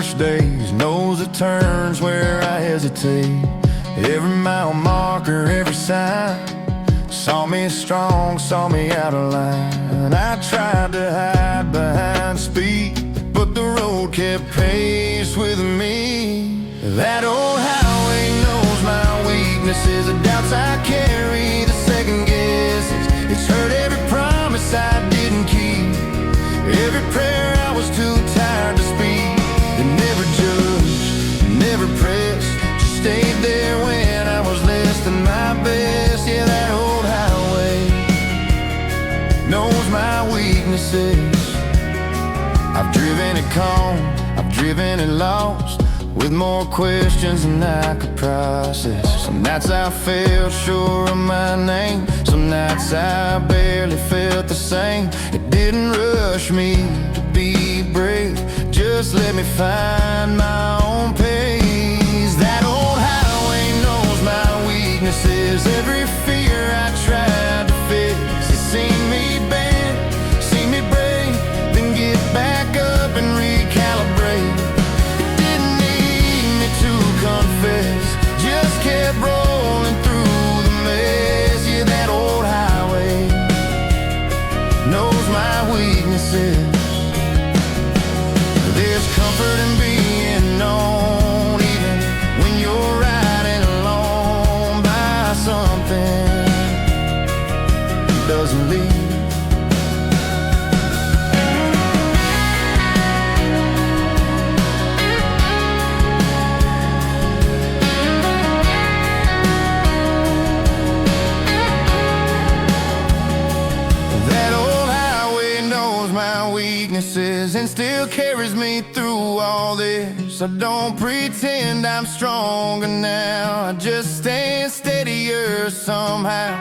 worst days, knows the turns where I hesitate. Every mile marker, every sign saw me strong, saw me out of line. I tried to hide behind speed, but the road kept pace with me. That old highway knows my weaknesses, the doubts I carry, the second guesses. It's hurt every promise I didn't keep, every prayer I was too tired to speak. It never judged, never pressed, just stayed there when I was less than my best. Yeah, that old highway knows my weaknesses. I've driven it calm, I've driven it lost, with more questions than I could process. Some nights I felt sure of my name, some nights I barely felt the same. It didn't rush me to be brave, just let me find my own pace. That old highway knows my weaknesses, every fear I tried to fix. It's seen me bend, seen me break, then get back up and recalibrate. Confess, just kept rolling through the mess. Yeah, that old highway knows my weaknesses. There's comfort in being known, even when you're riding alone by something that doesn't leave. And still carries me through all this. I don't pretend I'm stronger now, I just stand steadier somehow.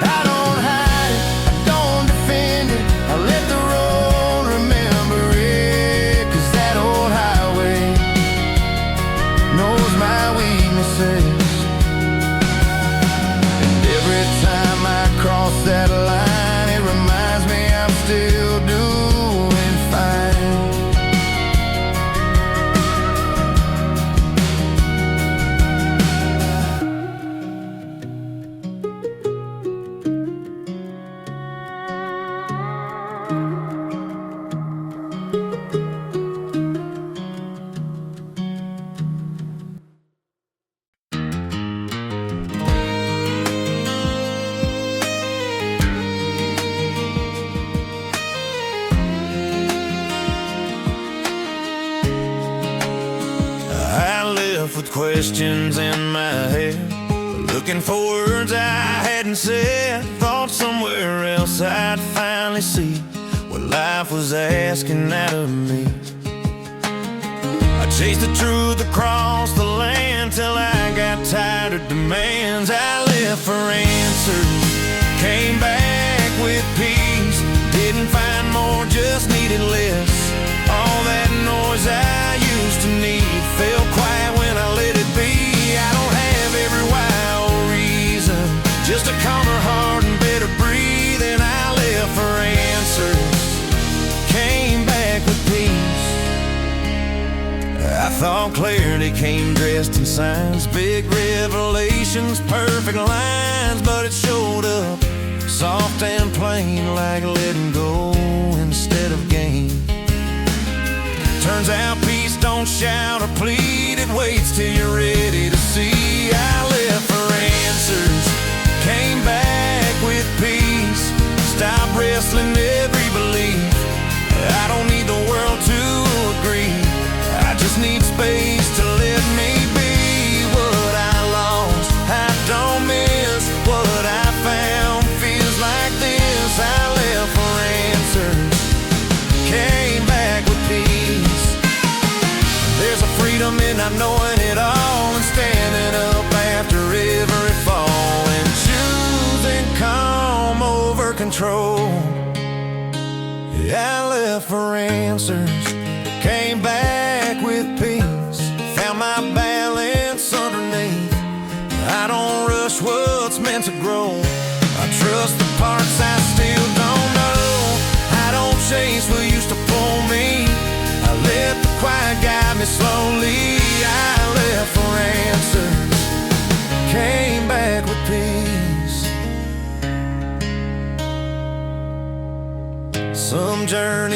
I don't hide it, I don't defend it, I let the road remember it. 'Cause that old highway knows my weaknesses, and every time I cross that line, it reminds me I'm still doing fine. With questions in my head, looking for words I hadn't said. Thought somewhere else I'd finally see what life was asking out of me. I chased the truth across the land till I got tired of demands. I left for answers, came back with peace. Didn't find more, just needed less. All that noise I used to need fell quiet when I let it be. I don't have every why or reason, just a calmer heart and better breathing. I left for answers, came back with peace. I thought clarity came dressed in signs, big revelations, perfect lines, but it showed up soft and plain, like letting go instead of gain. Turns out peace don't shout or plead, it waits till you're ready to see. I left for answers, came back with peace. Stop wrestling every belief, I don't need the world to agree. I just need space to let me be. What I lost, I don't miss. What I found feels like this. I left for answers, came back with peace. There's a freedom in not knowing it all, and standing up after every fall, and choosing calm over control. I left for answers, came back with peace. Found my balance underneath. I don't rush what's meant to grow, I trust the parts I still don't know. I don't chase what used to pull me, I let the quiet guide me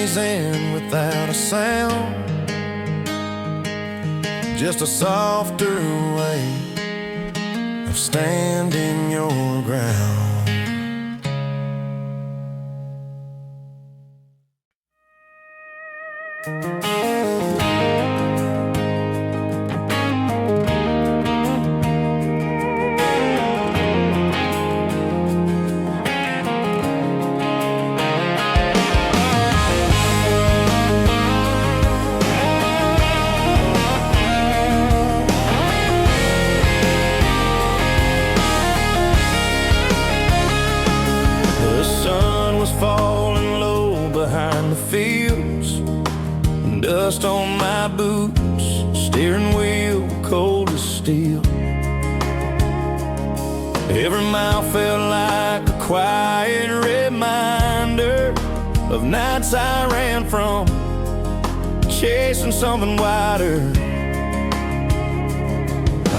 always end without a sound, just a softer way of standing your ground. Falling low behind the fields, dust on my boots, steering wheel cold as steel. Every mile felt like a quiet reminder of nights I ran from, chasing something wider.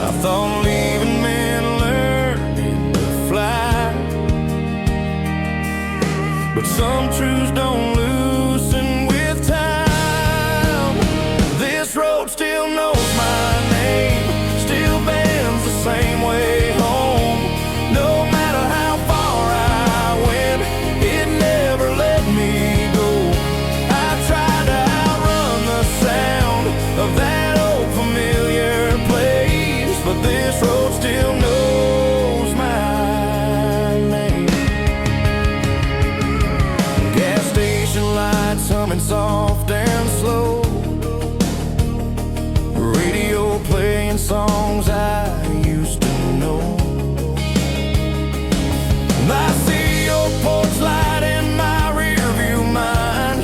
I thought leaving meant learning to fly, but some truths don't loosen with time. This road still knows my name, still bends the same way home. No matter how far I went, it never let me go. I tried to outrun the sound of that old familiar place, but this road still knows my name. Gas station lights humming soft and slow, radio playing songs I used to know. I see your porch light in my rearview mind,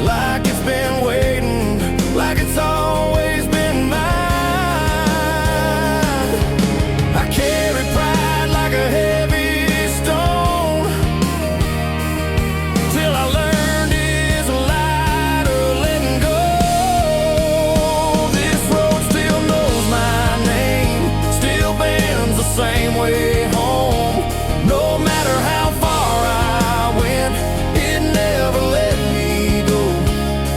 like it's been waiting, like it's always been mine. I carry pride like a heavy stone, till I learned it's a lighter letting go. This road still knows my name, still bends the same way home. No matter how far I went, it never let me go.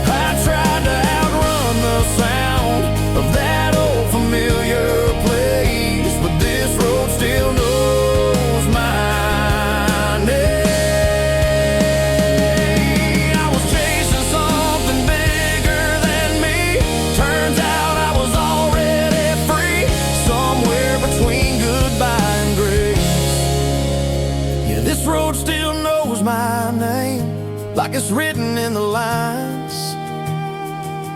I tried to outrun the sound of that old familiar place, but this road still knows my name. I was chasing something bigger than me. Turns out I was already free, somewhere between goodbye and grace. Yeah, this road still knows my name, like it's written in the lines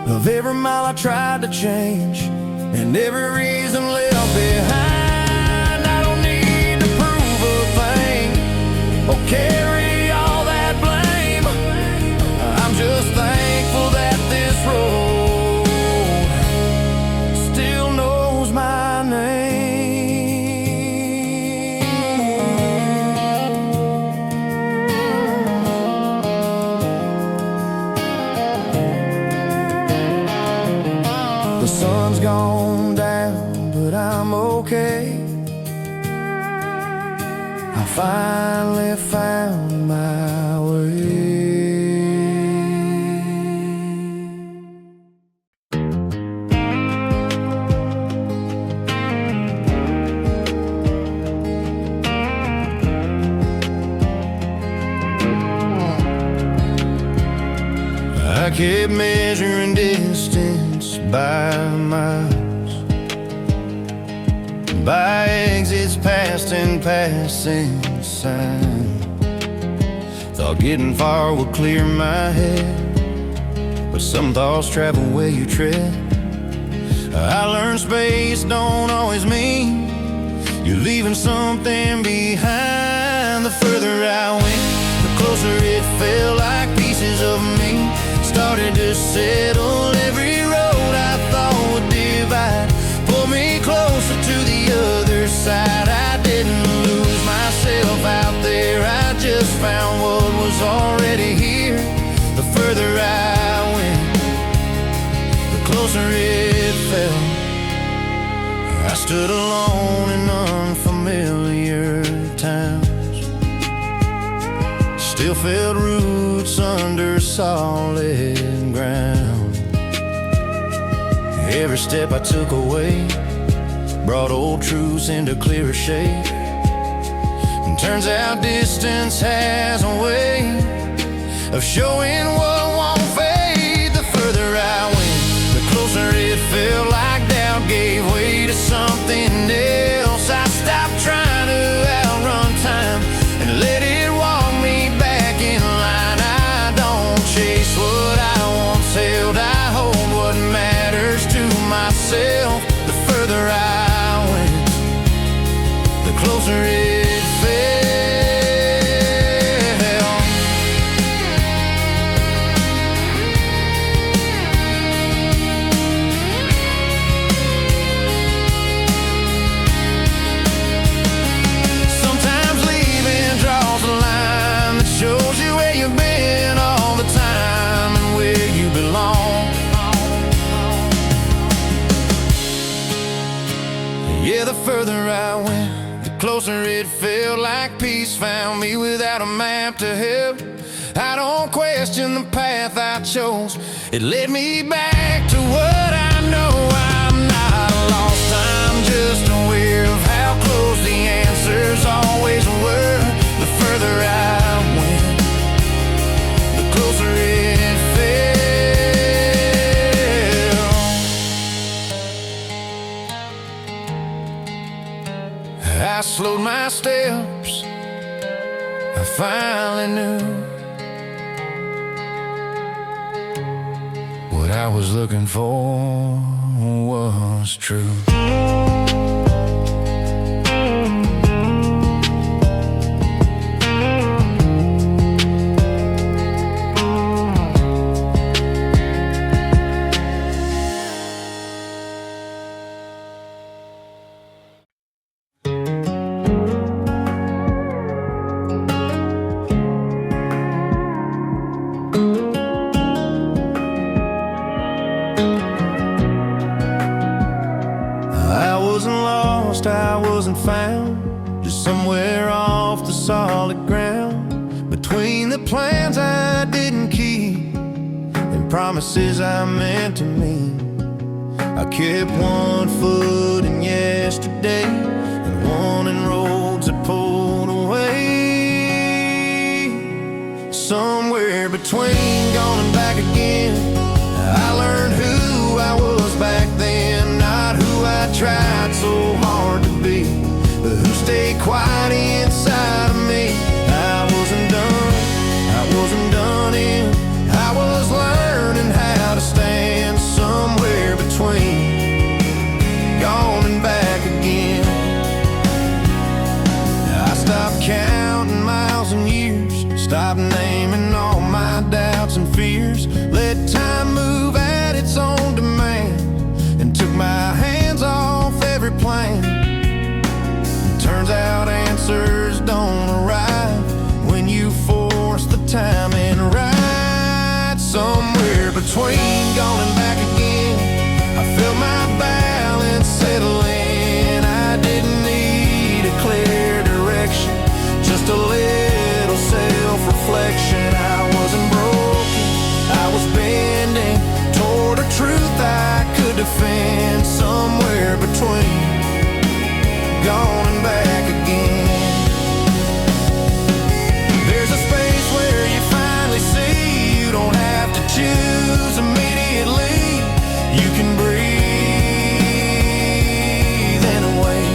of every mile I tried to change, and every reason left behind. I don't need to prove a thing or carry all that blame. I'm just thankful that this road still knows my name. The sun's gone down, but I'm okay. I finally found my way. I kept measuring distance by miles, by exits past and passing signs. Thought getting far would clear my head, but some thoughts travel where you tread. I learned space don't always mean you're leaving something behind. The further I went, the closer it felt like pieces of me started to settle. Every road I thought would divide pulled me closer to the other side. I didn't lose myself out there, I just found what was already here. The further I went, the closer it felt. I stood alone in unfamiliar towns, still felt rooted roots under solid ground. Every step I took away brought old truths into clearer shape. And turns out distance has a way of showing what won't fade. The further I went, the closer it felt like doubt gave way to something else. I stopped trying to outrun time and let it walk me back in line. I don't chase what I once held, I hold what matters to myself. The further I went, the closer it felt. Sometimes leaving draws a line that shows you where you've been all the time and where you belong. Yeah, the further I went, the closer it felt like peace found me without a map to help. I don't question the path I chose, it led me back to what I know. I'm not lost, I'm just aware of how close the answers always were. The further I went, the closer it felt. I slowed my steps, I finally knew what I was looking for was true. I wasn't found, just somewhere off the solid ground. Between the plans I didn't keep and promises I meant to mean, I kept one foot in yesterday and one in roads that pulled away. Somewhere between gone and back again, I learned who I was back then, not who I tried so hard to be, but who stayed quiet inside of me. I wasn't done in, I was learning how to stand somewhere between gone and back again. I stopped counting miles and years, stopped naming all my doubts and fears, let time move at its own demand, and took my hands off every plan. Turns out answers don't arrive when you force the timing right. Somewhere between gone and back again, I felt my balance settle in. I didn't need a clear direction, just a little self-reflection. I wasn't broken, I was bending toward a truth I could defend. Somewhere between gone and back again. There's a space where you finally see you don't have to choose immediately. You can breathe in a way.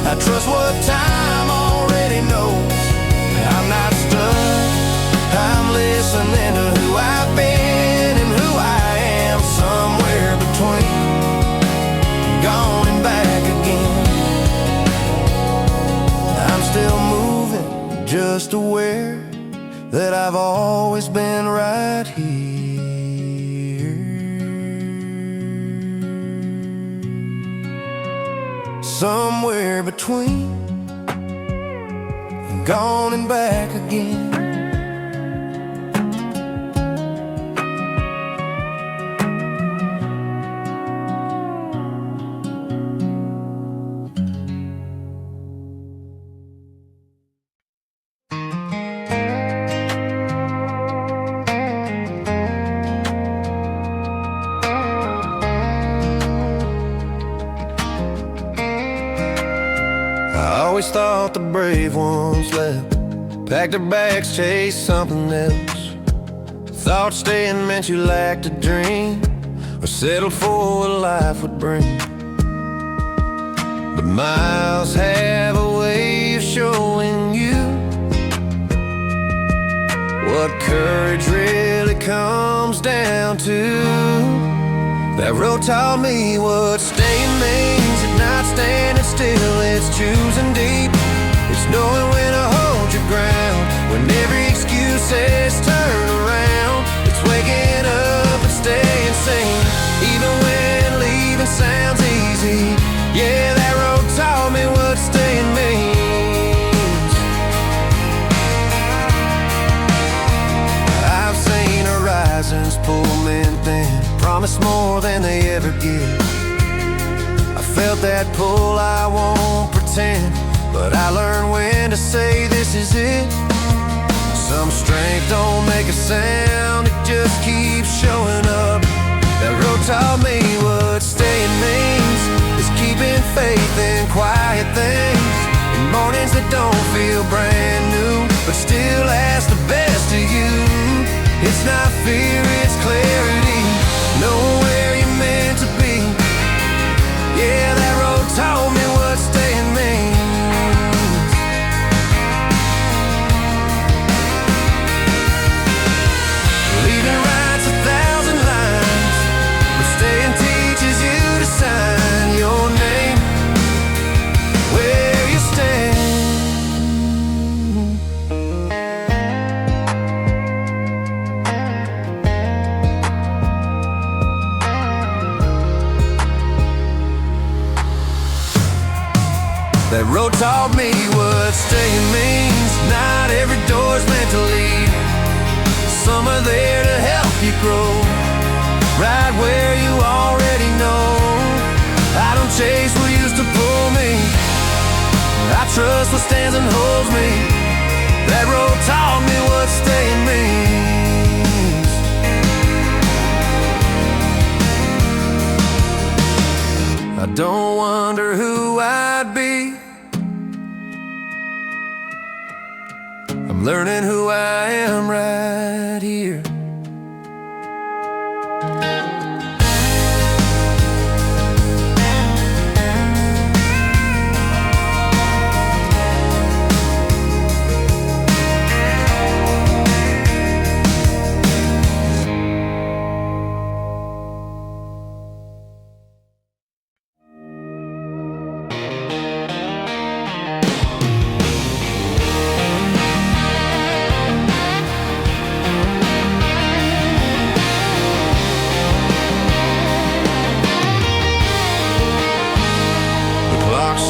I trust what time already knows. I'm not stuck, I'm listening to who I've been and who I am. Somewhere between gone and back again. I'm still moving, just aware that I've always been right here. somewhere between gone and back again. I always thought the brave ones left, packed their bags, chased something else. Thought staying meant you lacked a dream, or settled for what life would bring. But miles have a way of showing you what courage really comes down to. That road taught me what staying means. It's not standing still, it's choosing deep. It's knowing when to hold your ground, when every excuse says turn around. It's waking up and staying sane, even when leaving sounds easy. Yeah, that road taught me what staying means. I've seen horizons pull men thin, promise more than they ever give. I felt that pull, I won't pretend, but I learned when to say this is it. Some strength don't make a sound, it just keeps showing up. That road taught me what staying means. It's keeping faith in quiet things, in mornings that don't feel brand new, but still ask the best of you. It's not fear, it's clarity, know where you're meant to be. Yeah, that road taught me what staying means. Leaving writes 1,000 lines, but staying teaches you to sign your name where you stand. That road taught me what staying means. Not every door's meant to lead, some are there to help you grow, right where you already know. I don't chase what used to pull me, I trust what stands and holds me. That road taught me what staying means. I don't wonder who I'd be, I'm learning who I am right here.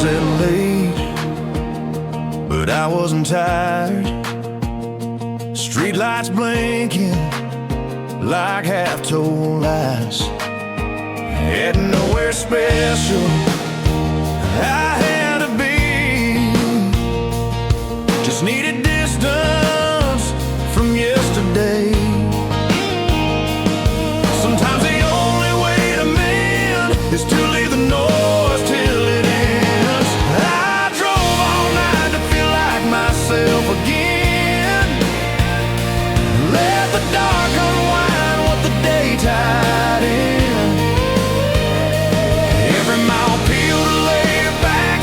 Said late, but I wasn't tired. Streetlights blinking like half-told lies. Heading nowhere special, I had to be. Just needed distance from yesterday. Sometimes the only way to mend is to leave the noise till it ends. I drove all night to feel like myself again. Let the dark unwind what the day tied in. Every mile peeled to lay it back,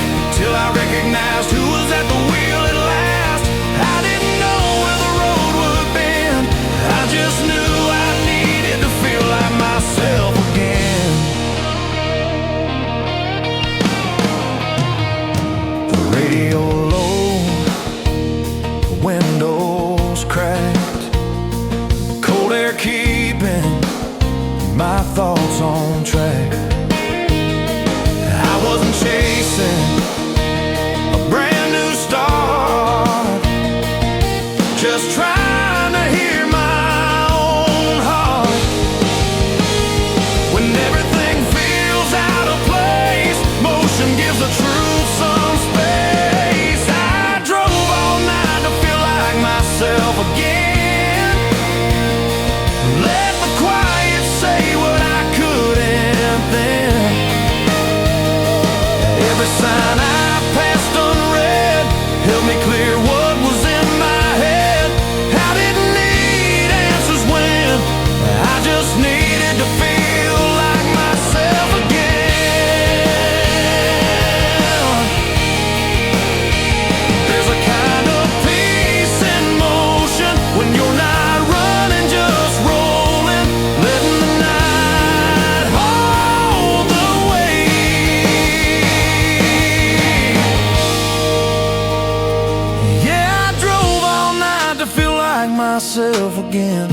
myself again.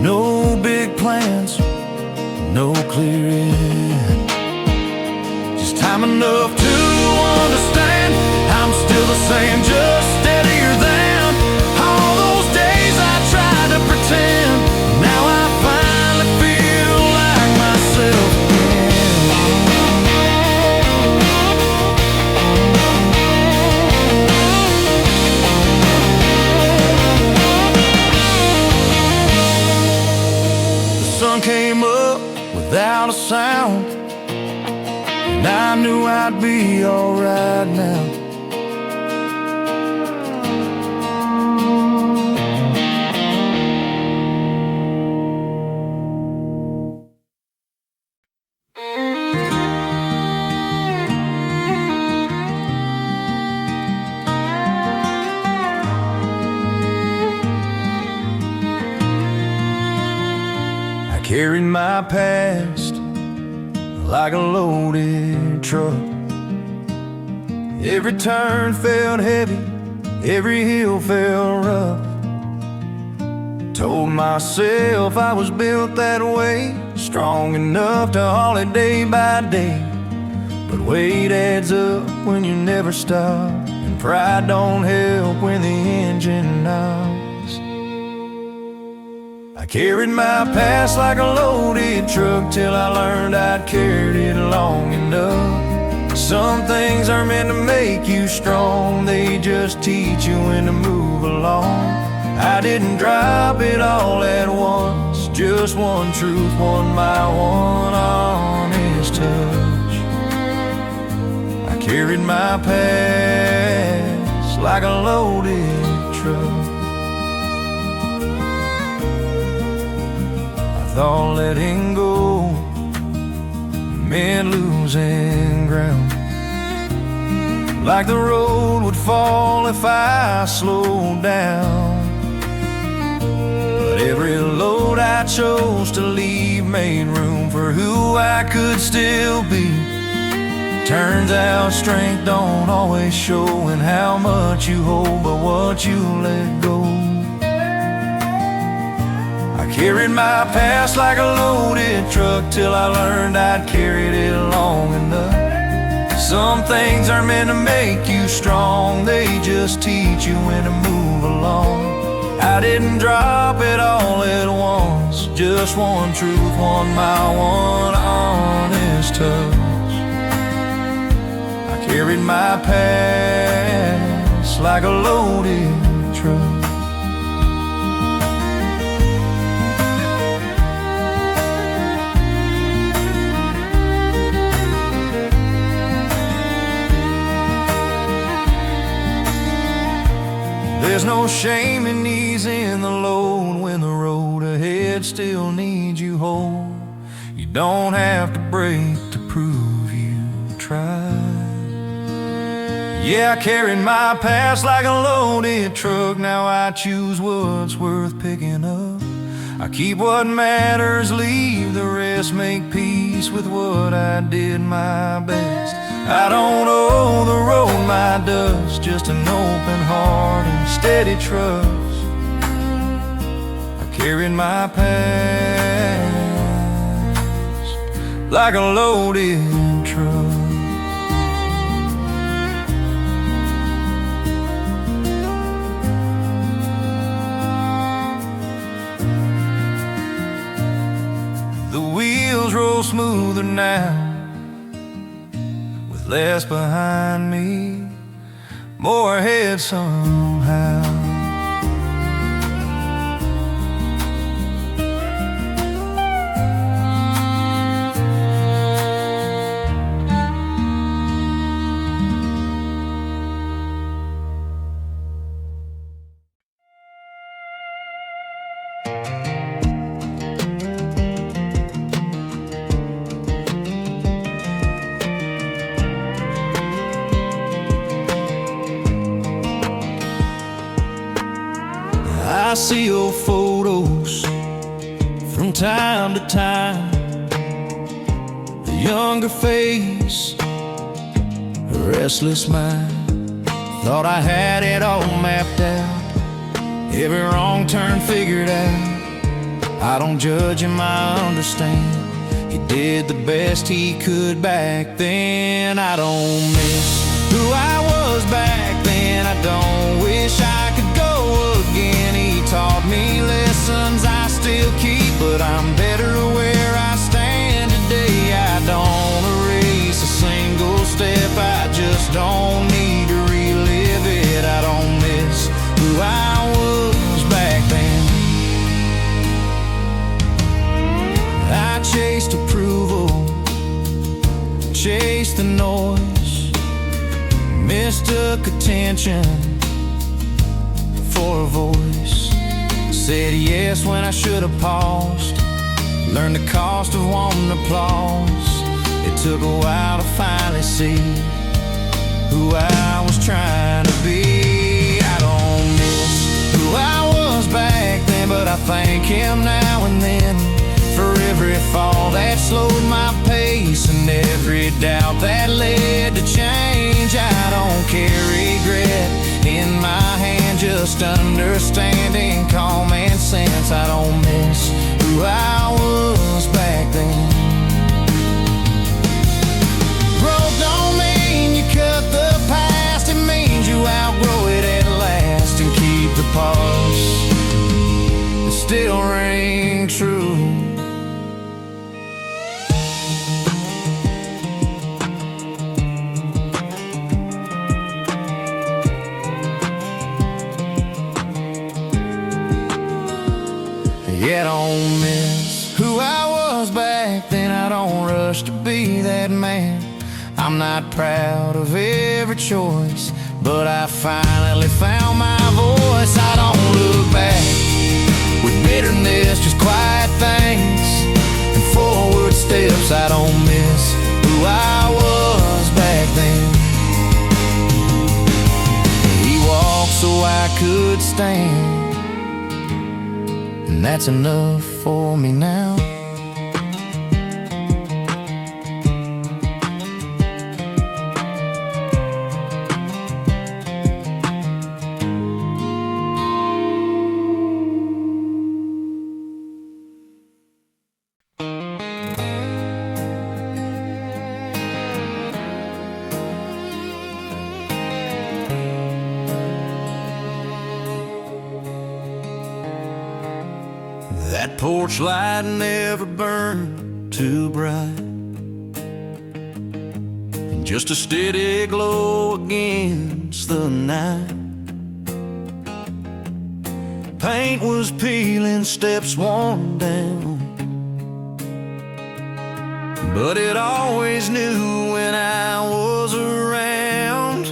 No big plans, no clear end. Just time enough to understand I'm still the same, just steadier than all those days I tried to pretend. Now I finally feel like myself again. The sun came up without a sound, and I knew I'd be alright now. I carried my past like a loaded truck. Every turn felt heavy, every hill felt rough. Told myself I was built that way, strong enough to haul it day by day. But weight adds up when you never stop, and pride don't help when the engine knocks. I carried my past like a loaded truck till I learned I'd carried it long enough. Some things are meant to make you strong, they just teach you when to move along. I didn't drop it all at once, just one truth, one by one honest touch. I carried my past like a loaded truck. Thought letting go meant losing ground, like the road would fall if I slowed down. But every load I chose to leave made room for who I could still be. Turns out strength don't always show in how much you hold, but what you let go. Carried my past like a loaded truck till I learned I'd carried it long enough. Some things are meant to make you strong, they just teach you when to move along. I didn't drop it all at once, just one truth, one by one honest touch. I carried my past like a loaded truck. There's no shame in easing the load when the road ahead still needs you whole. You don't have to break to prove you tried. Yeah, I carried my past like a loaded truck. Now I choose what's worth picking up. I keep what matters, leave the rest, make peace with what I did my best. I don't owe the road my dust, just an open heart and steady trust. I carried my past like a loaded truck. The wheels roll smoother now, less behind me, more ahead somehow. I see old photos from time to time, a younger face, a restless mind. Thought I had it all mapped out, every wrong turn figured out. I don't judge him, I understand. He did the best he could back then. I don't miss who I was back then. I don't wish I could go again. He taught me lessons I still keep, but I'm better where I stand today. I don't erase a single step, I just don't need to relive it. I don't miss who I was back then. I chased approval, chased the noise, mistook attention for a voice. Said yes when I should have paused, learned the cost of wanting applause. It took a while to finally see who I was trying to be. I don't miss who I was back then, but I thank him now and then for every fall that slowed my pace and every doubt that led to change. I don't carry regret in my hand, just understanding common sense. I don't miss who I was back then. Growth don't mean you cut the past, it means you outgrow it at last and keep the pulse that still ring true. Yeah, I don't miss who I was back then. I don't rush to be that man. I'm not proud of every choice, but I finally found my voice. I don't look back with bitterness, just quiet thanks and forward steps. I don't miss who I was back then. He walked so I could stand, and that's enough for me now. That porch light never burned too bright, and just a steady glow against the night. Paint was peeling, steps worn down, but it always knew when I was around.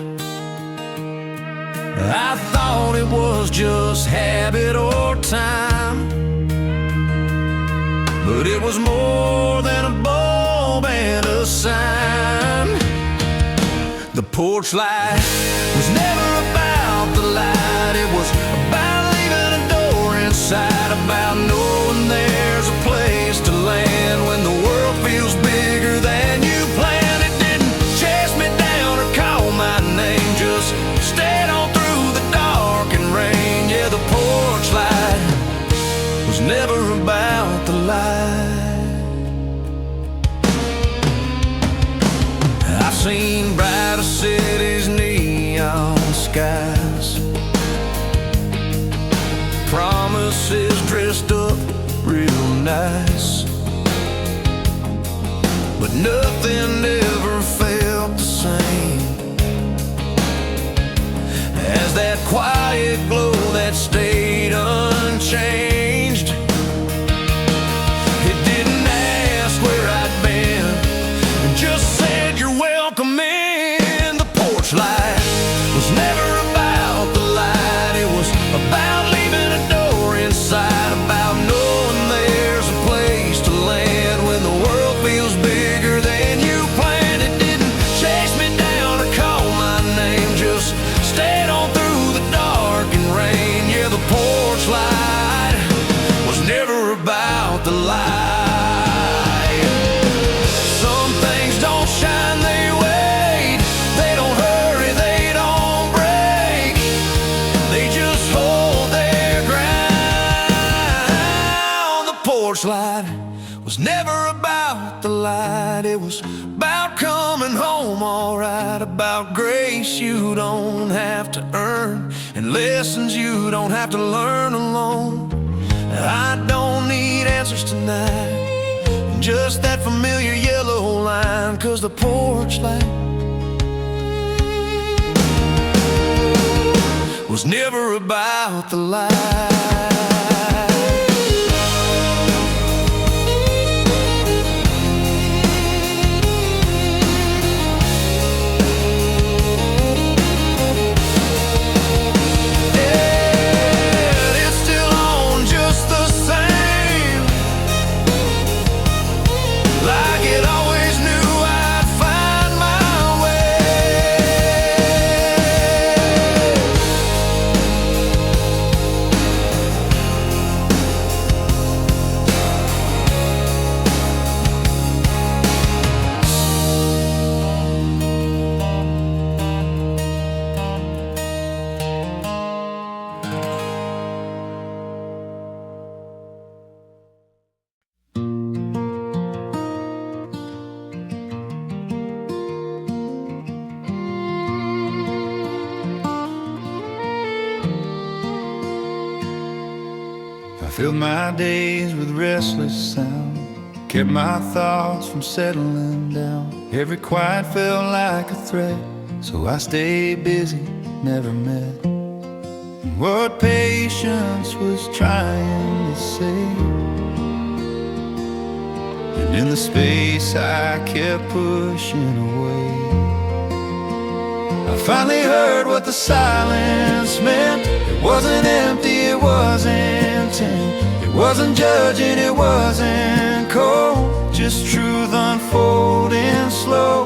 I thought it was just habit or time, but it was more than a bulb and a sign. The porch light was never about the light, it was about leaving a door inside, about knowing there's a place to land when the world feels bigger than you planned. It didn't chase me down or call my name, just stayed on through the dark and rain. Yeah, the porch light was never about the light. I've seen brighter cities, neon skies, promises dressed up real nice, but nothing ever felt the same as that quiet glow that stayed unchanged. It didn't ask where I'd been, it just said you're welcome in. The porch light was never about the light, it was about leaving a door inside, about knowing there's a place to land when the world feels bigger than you planned. write about grace you don't have to earn, and lessons you don't have to learn alone. I don't need answers tonight, just that familiar yellow line, 'cause the porch light was never about the light. Filled my days with restless sound, kept my thoughts from settling down. Every quiet felt like a threat, so I stayed busy, never met what patience was trying to say. And in the space I kept pushing away, I finally heard what the silence meant. It wasn't empty, it wasn't intent. It wasn't judging, it wasn't cold, just truth unfolding slow.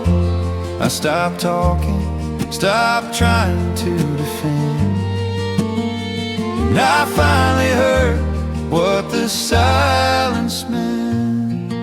I stopped talking, stopped trying to defend, and I finally heard what the silence meant.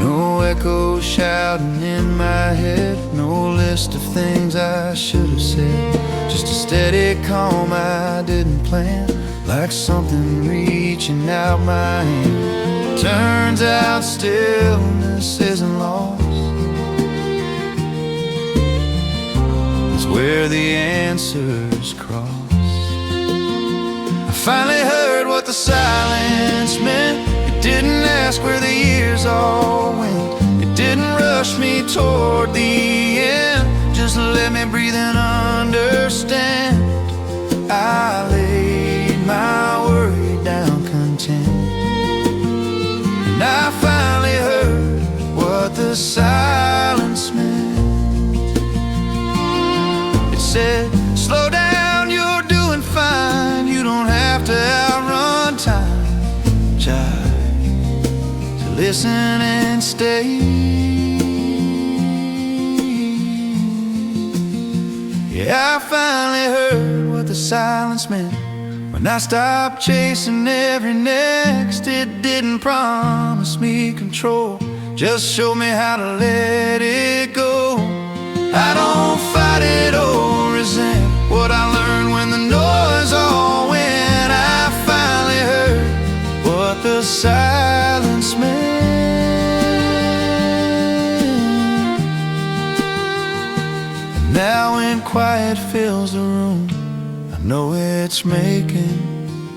No echo shouting in my head, no list of things I should have said, just a steady calm I didn't plan, like something reaching out my hand. Turns out stillness isn't lost, it's where the answers cross. I finally heard what the silence meant. It didn't ask where the years all went, it didn't rush me toward the end, just let me breathe and understand. I laid my worry down content, and I finally heard what the silence meant. It said, slow down, you're doing fine, you don't have to outrun time. Try to listen and stay. Yeah, I finally heard what the silence meant when I stopped chasing every next. It didn't promise me control, just showed me how to let it go. I don't fight it or resent what I learned when the noise all went. I finally heard what the silence meant. Now when quiet fills the room, I know it's making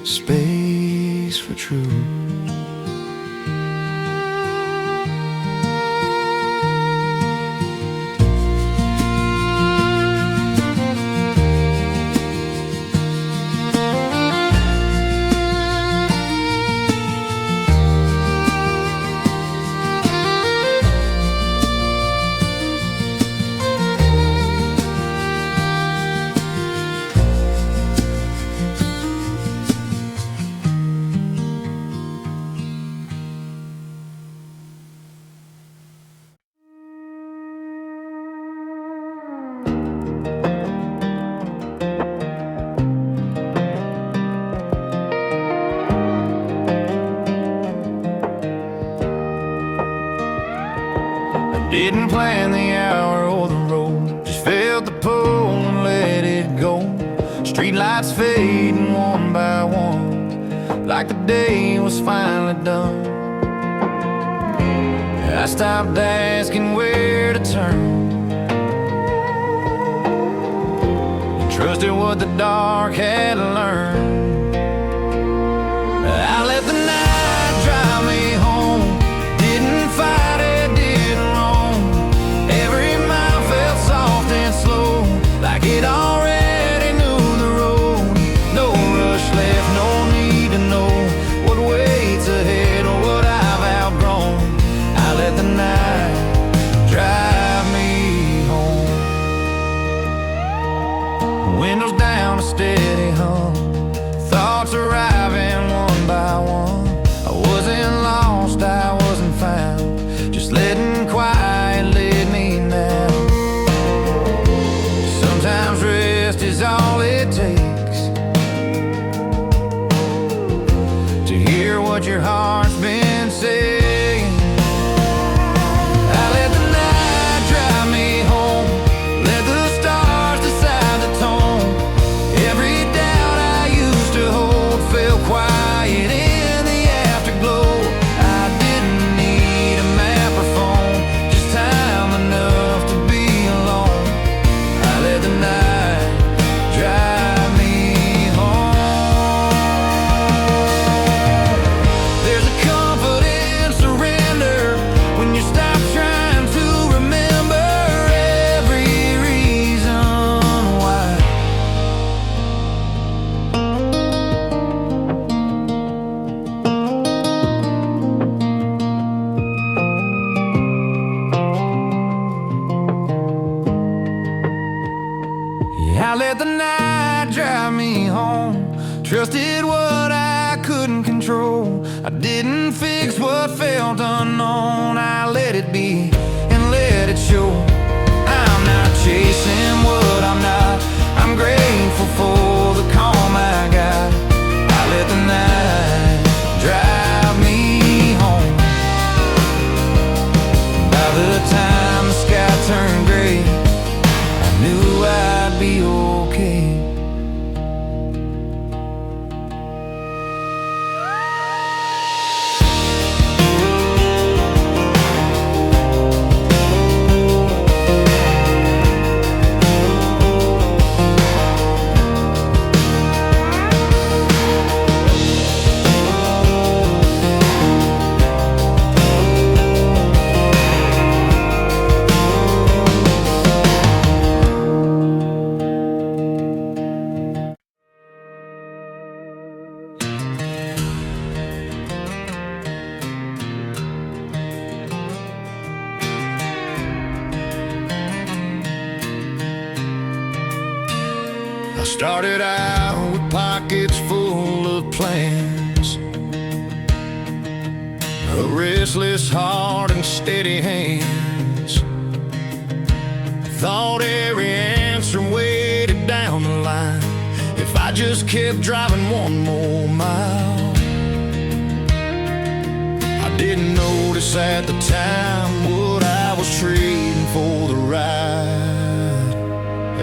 space for truth. Didn't plan the hour or the road, just felt the pull and let it go. Street lights fading one by one, like the day was finally done. I stopped asking where to turn, trusted what the dark had learned. I let the night drive me home, didn't fight it, didn't roam. Every mile felt soft and slow, like it already knew the road. No rush left, no need to know what waits ahead or what I've outgrown. I let the night drive me home. Windows down, a steady hum, thoughts arriving one by one. I wasn't lost, I wasn't found, just letting quiet lead me now. Sometimes rest is all it takes to hear what your heart's been saying. I let the night drive me home, let the stars decide the tone. Every doubt I used to hold fell quiet in the afterglow. I didn't need a map or phone, just time enough to be alone. I let the night drive me home. There's a comfort in surrender when you stop trying to remember every reason why. Yeah, I let the night drive me home, trusted what I couldn't control. I didn't fix what felt unknown. I let it be and let it show. I'm not chasing what I'm not, I'm grateful for the calm I got. I let the night drive me home. By the time the sky turned gray, I knew I'd be okay. I started out with pockets full of plans, a restless heart and steady hands. Thought every answer waited down the line if I just kept driving one more mile. I didn't notice at the time what I was trading for the ride.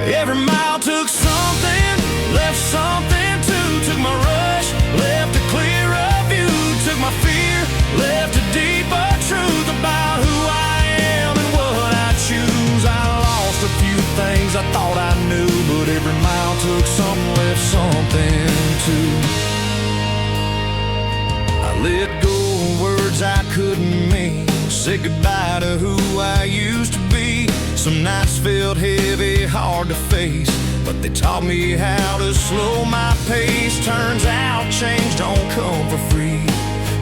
Every mile took something, left something too. Took my rush, left a clearer view. Took my fear, left a deeper truth about who I am and what I choose. I lost a few things I thought I knew, but every mile took something, left something too. I let go of words I couldn't mean, said goodbye to who I used to be. Some nights felt heavy, hard to face, but they taught me how to slow my pace. Turns out change don't come for free,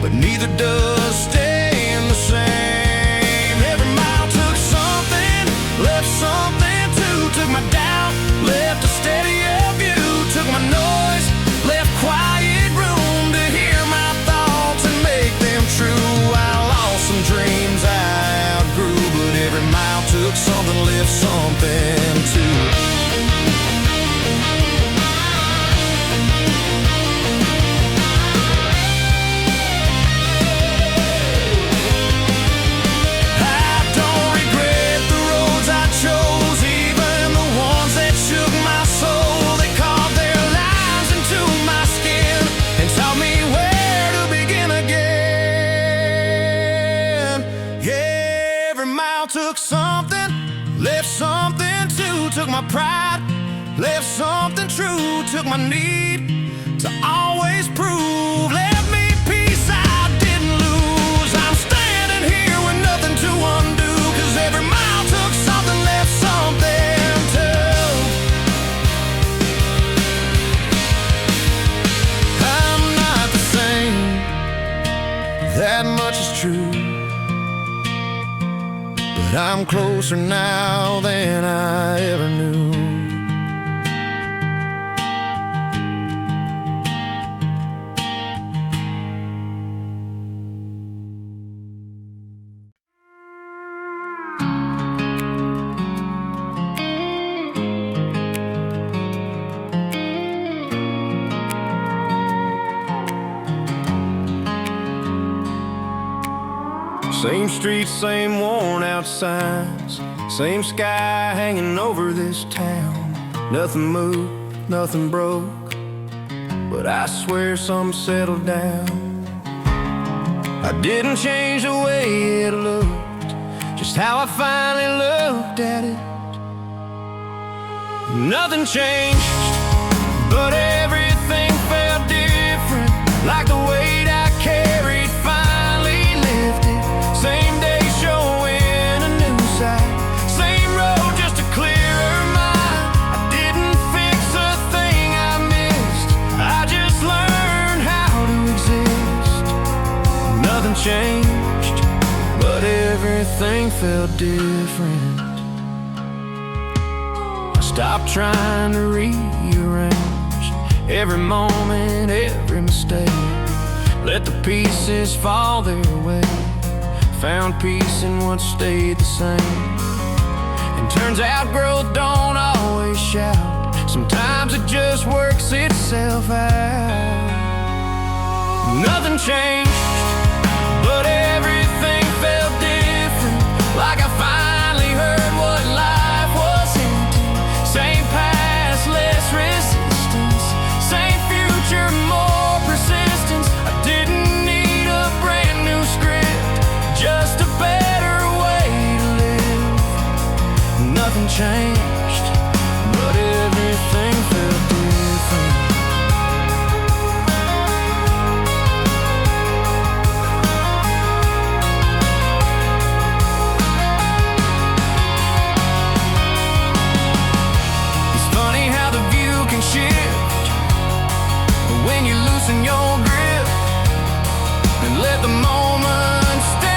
but neither does staying the same. Every mile took something, left something too. Took my doubt, left a steadier view. Took my noise, left quiet room to hear my thoughts and make them true. I lost some dreams I outgrew, but every mile took something, left something too. took something, left something too. Took my pride, left something true. Took my need to always prove. Left me peace I didn't lose. I'm standing here with nothing to undo. 'Cause every mile took something, left something too. I'm not the same, that much is true. But I'm closer now than I ever knew. Same streets, same worn out signs, same sky hanging over this town. Nothing moved, nothing broke, but I swear something settled down. I didn't change the way it looked, just how I finally looked at it. Nothing changed, but everything felt different. Like the weight I carried finally lifted. Same day showing a new side, same road, just a clearer mind. I didn't fix a thing I missed, I just learned how to exist. Nothing changed, but everything felt different. I stopped trying to rearrange every moment, every mistake. Let the pieces fall their way. Found peace in what stayed the same. And turns out growth don't always shout. Sometimes it just works itself out. Nothing changed, but everything felt different. Like I finally heard what life was into. Same past, less resistance. Same future, more persistence. I didn't need a brand new script, just a better way to live. Nothing changed, but everything felt different. It's funny how the view can shift when you loosen your grip and let the moment stay.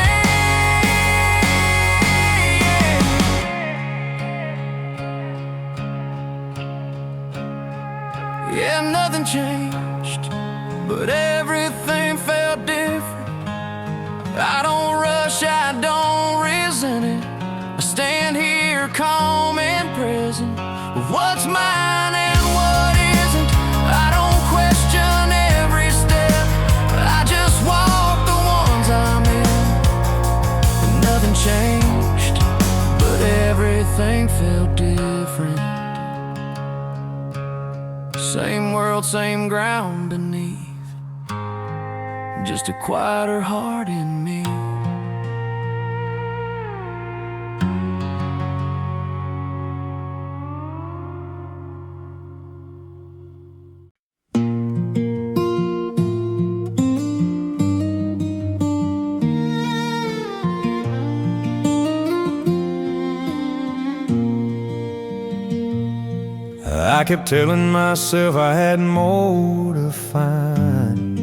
Yeah, nothing changed, but everything felt different. I don't rush, I don't resent it. I stand here calm and present with what's mine and what isn't. I don't question every step, I just walk the ones I'm in. And nothing changed, but everything felt different. Same world, same ground beneath, just a quieter heart in me. I kept telling myself I had more to find,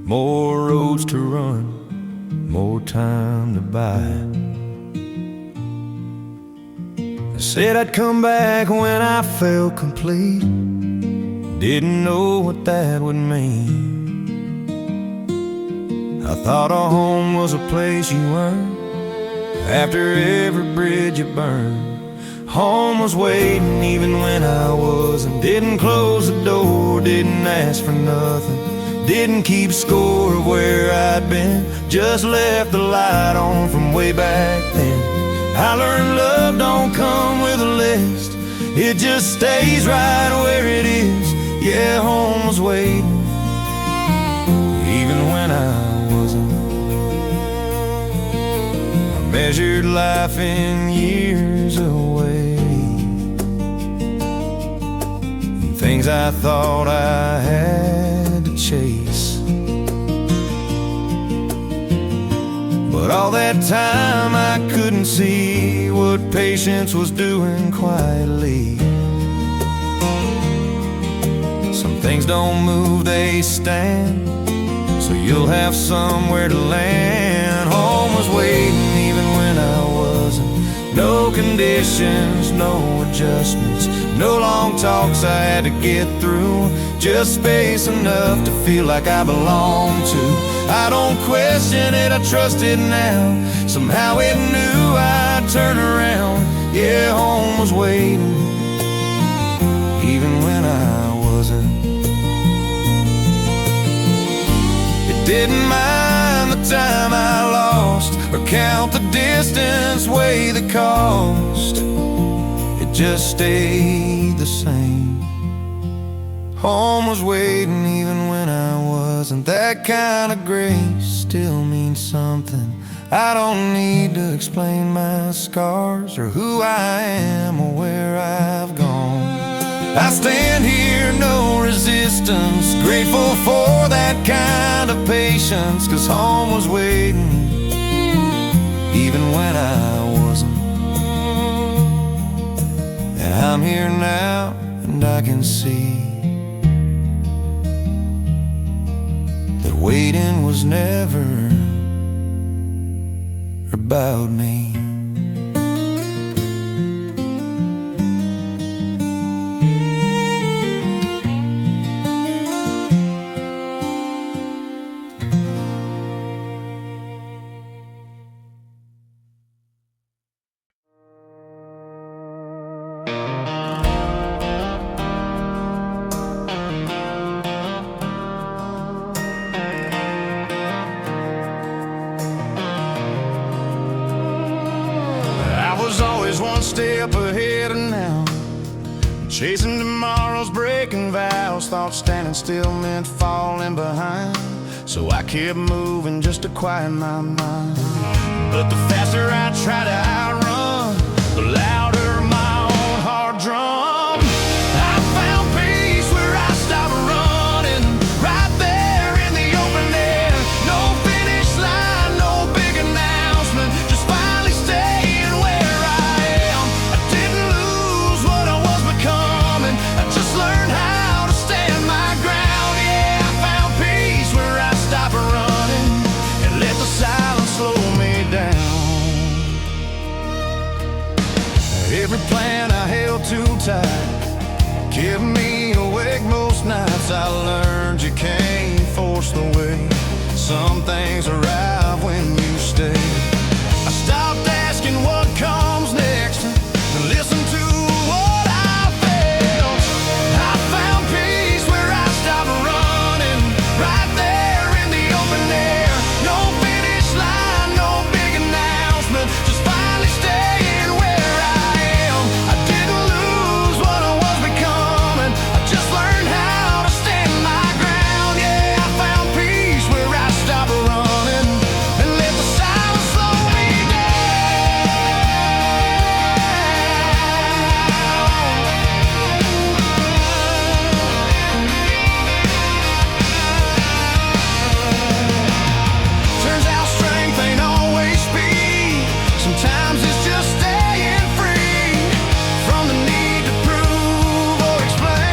more roads to run, more time to buy. I said I'd come back when I felt complete, didn't know what that would mean. I thought a home was a place you earned after every bridge you burned. Home was waiting even when I wasn't. Didn't close the door, didn't ask for nothing. Didn't keep score of where I'd been, just left the light on from way back then. I learned love don't come with a list, it just stays right where it is. Yeah, home was waiting even when I wasn't. measured life in years away. Things I thought I had to chase, but all that time I couldn't see what patience was doing quietly. Some things don't move, they stand, so you'll have somewhere to land. Home was waiting even when I wasn't. No conditions, no adjustments, no long talks I had to get through. Just space enough to feel like I belong to. I don't question it, I trust it now. Somehow it knew I'd turn around. Yeah, home was waiting even when I wasn't. Didn't mind the time I lost, or count the distance, weigh the cost. It just stayed the same. Home was waiting even when I wasn't. That kind of grace still means something. I don't need to explain my scars, or who I am, or where I've gone. I stand here, no resistance, grateful for that kind of patience, 'cause home was waiting even when I wasn't. And I'm here now, and I can see that waiting was never about me. One step ahead of now, chasing tomorrow's breaking vows. Thought standing still meant falling behind, so I kept moving just to quiet my mind. But the faster I try to outrun, the louder my own heart drum. I found peace where I stopped running, right there in the open air. No finish line, no big announcement, just finally staying where every plan I held too tight kept me awake most nights. I learned you can't force the way. Some things arrive when you stay. I stopped asking what comes next and listened to what I felt. I found peace where I stopped running, right there in the open air. No finish line, no big announcement, just finally staying where I am. I didn't lose what I was becoming, I just learned how to stand my ground. Yeah, I found peace where I stopped running and let the silence slow me Turns out strength ain't always speed. Sometimes it's just staying free from the need to prove or explain.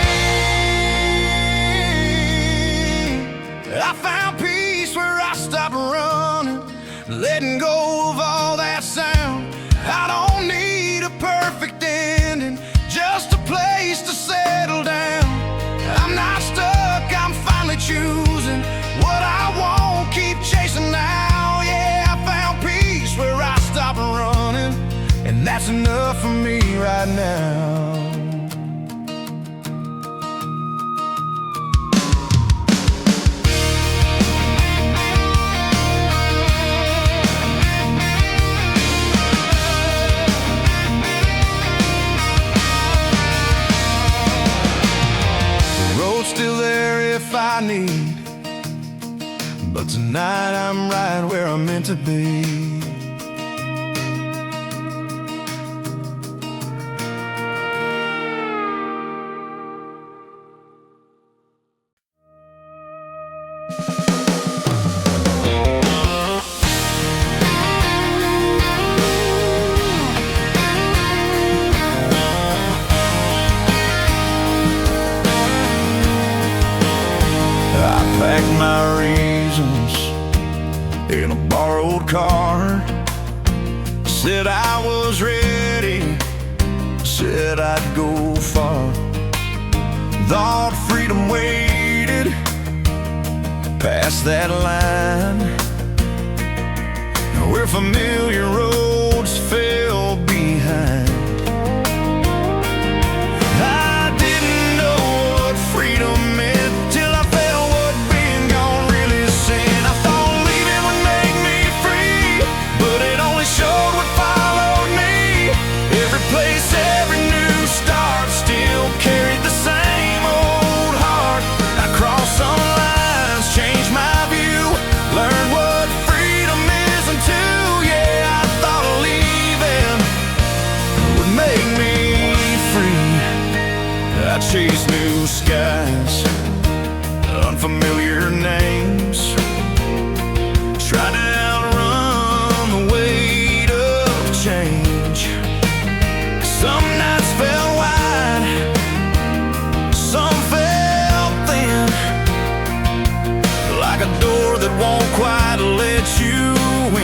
I found peace where I stopped running, letting go of all that sound. I don't need a perfect ending, just a place to settle down. I'm not stuck, I'm finally choosing what I want, keep chasing now. Yeah, I found peace where I stopped running, and that's enough for me right now. The road's still there if I need, but tonight I'm right where I'm meant to be. old car. Said I was ready, said I'd go far. Thought freedom waited past that line, where familiar roads fell behind. I didn't know what freedom meant till I felt what being gone really sent. I thought leaving would make me free, but it only showed what followed me. Every place, every new start still carried the same old heart. I crossed some lines, changed my view, learned what freedom isn't too. Yeah, I thought leaving would make me free. I chased new skies, unfamiliar names, tried to outrun the weight of change. Some nights felt wide, some felt thin, like a door that won't quite let you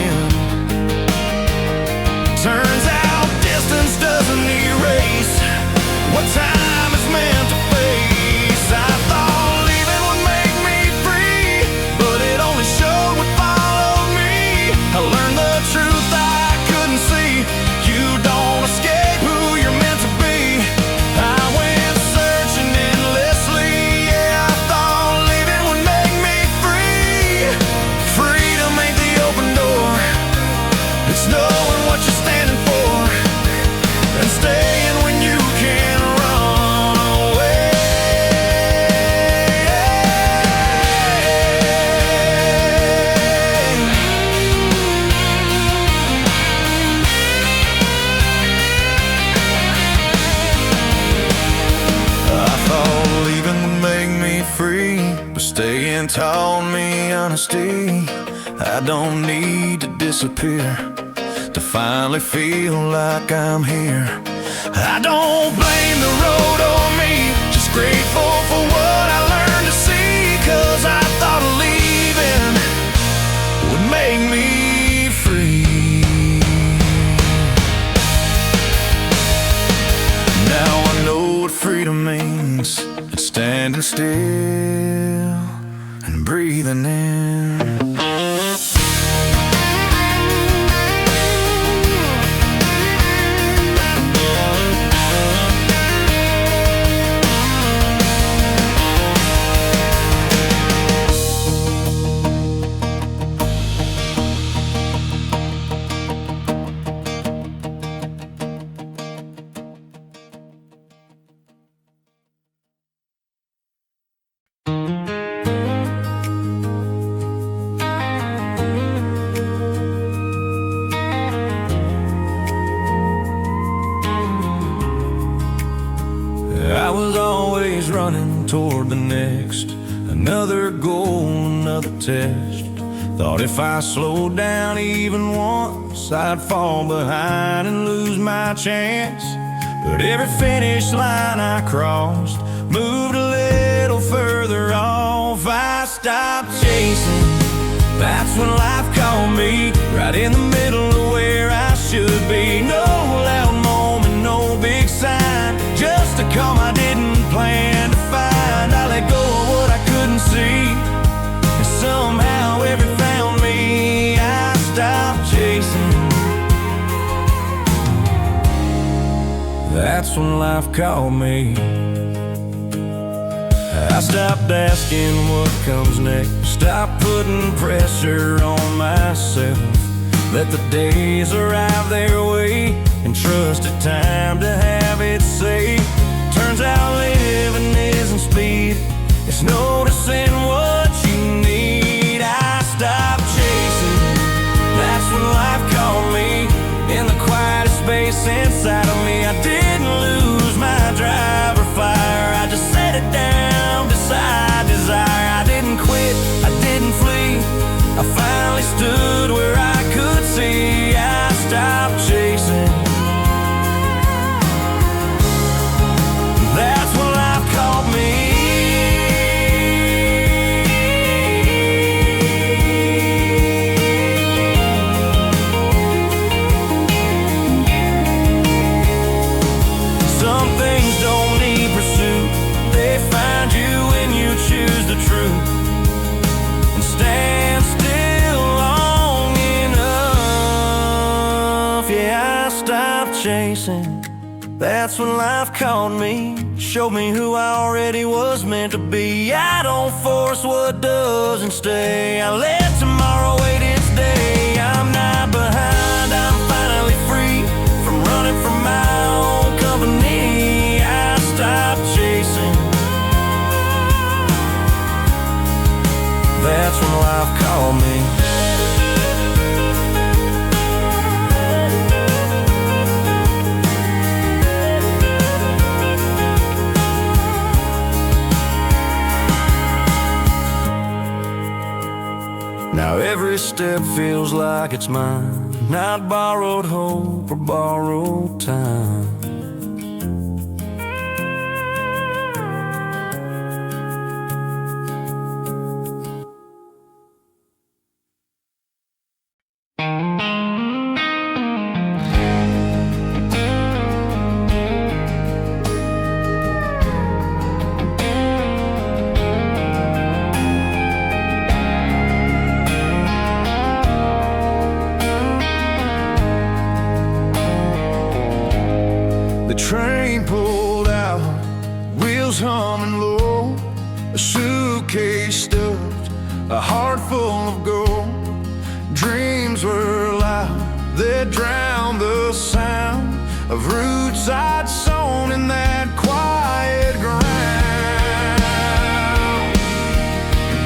in. Turns out distance doesn't erase what time is meant to face. I thought leaving would make me free, but it only showed what followed me. I learned the truth I couldn't see. You don't escape who you're meant to be. I went searching endlessly. Yeah, I thought leaving would make me free. Freedom ain't the open door, it's knowing what you're standing for and staying when you can run away. I thought leaving would make me free, but staying taught me honesty. I don't need to disappear to finally feel like I'm here. I don't blame the road or me, just grateful for what I learned to see. 'Cause I thought leaving would make me free. Now I know what freedom means. It's standing still and breathing in. I was always running toward the next, another goal, another test. Thought if I slowed down even once, I'd fall behind and lose my chance. But every finish line I crossed moved a little further off. I stopped chasing, that's when life called me, right in the middle of where I should be. No loud moment, no big sign, just a calm I didn't plan to find. I let go of what I couldn't see, and somehow every found me. I stopped chasing, that's when life called me. I stopped asking what comes next, stopped putting pressure on myself, let the days arrive their way, and trusted time to have its say. Turns out living isn't speed, it's noticing what you need. I stopped chasing, that's when life called me. In the quietest space inside of me, I didn't lose my drive or fire, I just set it down beside desire. I didn't quit, I didn't flee, I finally stood where I could see. I stopped chasing, that's when life called me. chasing. That's when life called me, showed me who I already was meant to be. I don't force what doesn't stay. I let tomorrow wait its day. I'm not behind, I'm finally free from running from my own company. I stopped chasing. That's when life called me. Now every step feels like it's mine, not borrowed hope or borrowed time. Train pulled out, wheels humming low, a suitcase stuffed, a heart full of gold. Dreams were loud, they drowned the sound of roots I'd sown in that quiet ground.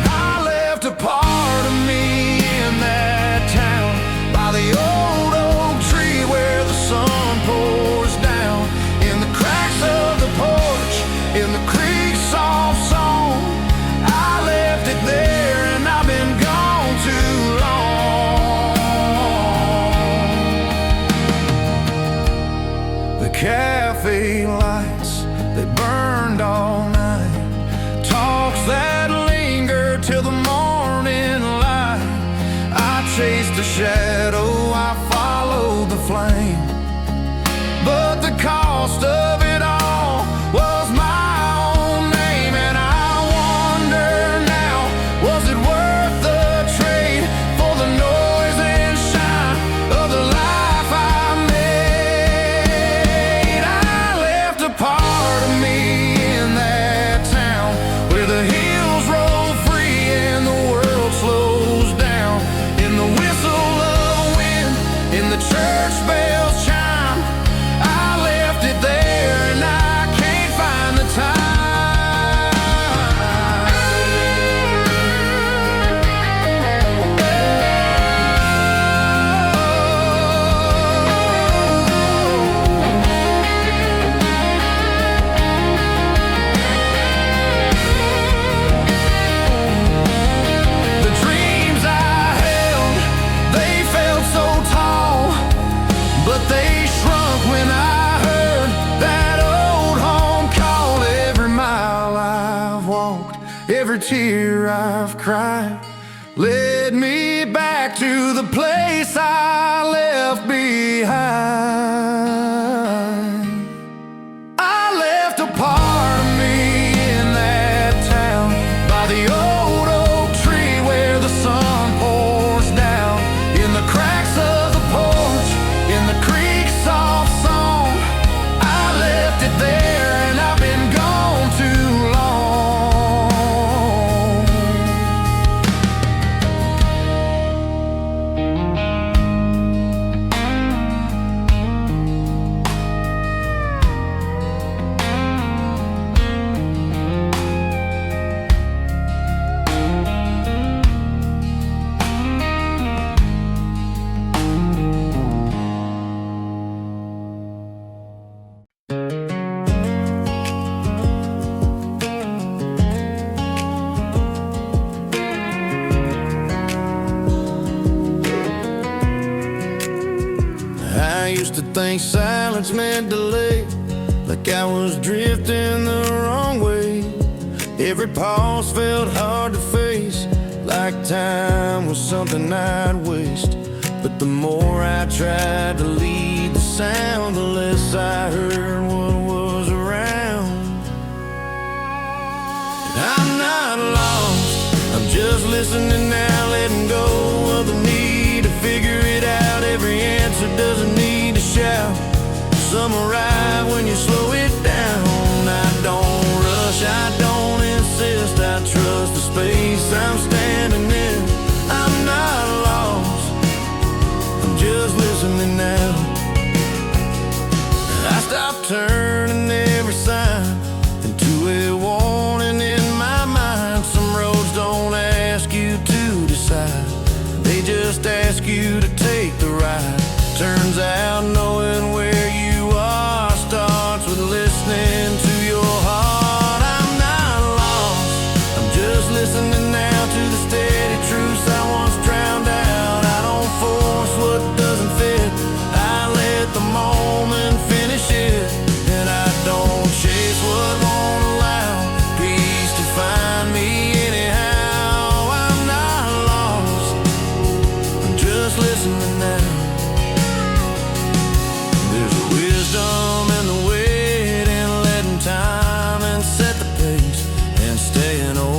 I left a part of me in that town, by the old oak tree where the sun pours down, in the cracks of the porch, in the creek's soft song. I left it there and I've been gone too long. The cafe lights, they burned all night, talks that linger till the morning light. I chased a shadow, I followed the flame, but the cost of it all was my own name. And I wonder now, was it worth the trade for the noise and shine of the life I made? I left a part of me in that town, where the hills roll free and the world slows down, in the whistle of wind, in the church bells chime. I left it there and I can't find the time. The dreams I held, they felt so tall, but they shrunk when I heard that old home call. Every mile I've walked, every tear I've cried, led me back to the place I left behind. I left a part of me in that town, by the old oak tree where the sun pours down, in the cracks of the porch, in the creek's soft song. I left it there and I've been gone too long. I used to think silence meant delay, like I was drifting the wrong way. Every pause felt hard to face, like time was something I'd waste. But the more I tried to lead the sound, the less I heard what was around. And I'm not lost, I'm just listening now, letting go of the need to figure it out. Every answer doesn't need to shout, Some arrive when you slow it down. I don't rush, I don't insist. I trust the space I'm standing in. I'm not lost, I'm just listening now. I stopped turning every sign into a warning in my mind. Some roads don't ask you to decide, they just ask you to take the ride. Turns out knowing where you are starts with listening to your heart. I'm not lost, I'm just listening now to the steady truths I once drowned out. I don't force what doesn't fit, I let the moment finish it. And I don't chase what won't allow peace to find me anyhow. I'm not lost, I'm just listening now. There's a wisdom in the wait and letting time and set the pace and staying open.